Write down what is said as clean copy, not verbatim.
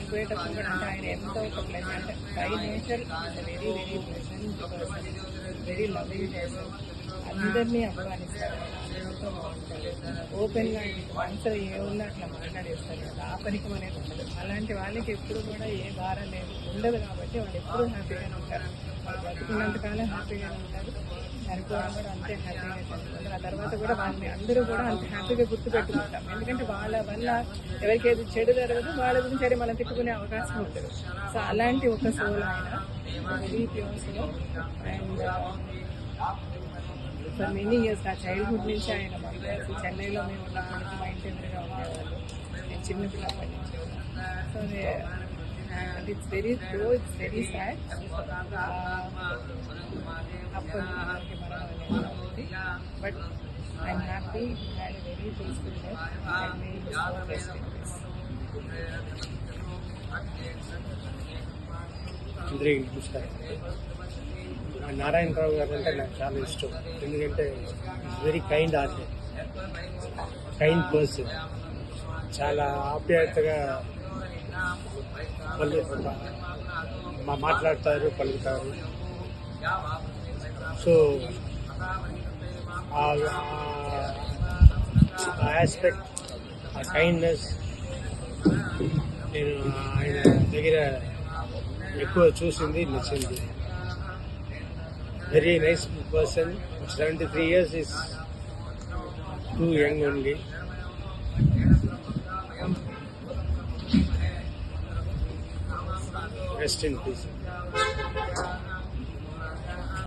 చనిపోయేటప్పుడు కూడా అంటే ఆయన ఎంతో ఒక pleasant by nature very very pleasant person, very loving person. అందరినీ అభిమానిస్తారు, అందరితో బాగుంటారు, ఓపెన్గా మనసులో ఏమున్నా అట్లా మాట్లాడేస్తారు కదా, ఆ పనికి అనేది ఉండదు. అలాంటి వాళ్ళకి ఎప్పుడు కూడా ఏ భారం లేదు ఉండదు కాబట్టి వాళ్ళు ఎప్పుడూ హ్యాపీగానే ఉంటారు. వాళ్ళు బతుకున్నంతకాలం హ్యాపీగానే ఉంటారు, చనిపోవడం కూడా అంతే హ్యాపీగా చనిపోతారు. ఆ తర్వాత కూడా వాళ్ళని అందరూ కూడా అంత హ్యాపీగా గుర్తుపెట్టుకుంటాం. ఎందుకంటే వాళ్ళ వల్ల ఎవరికైతే చెడు జరగదు, వాళ్ళ గురించి సరే మనం తిట్టుకునే అవకాశం ఉంటుంది. సో అలాంటి ఒక సోల్ ఆయన, very pure soul. And for many years నా చైల్డ్హుడ్ నుంచి ఆయన మాకు తెలుసు. చెన్నైలో మేము ఉన్నప్పటికీ మా ఇంటి ఎదురుగా ఉండేవాళ్ళు, నేను చిన్నపిల్లప్పటి నుంచి. So it's very though it's very sad. అప్పటి మనకి మరణం అనేది, but I'm happy, had a very peaceful life and may his soul rest in peace. అందరికీ నమస్కారం. నారాయణరావు గారు అంటే నాకు చాలా ఇష్టం. ఎందుకంటే very kind heart, kind person. చాలా ఆప్యాయతగా మాట్లాడతారు, పలుకుతారు. సో ఆ ఆస్పెక్ట్, ఆ కైండ్నెస్ నేను ఆయన దగ్గర ఎక్కువ చూసింది, నచ్చింది. Very nice person. 73 years is too young only. Rest in peace.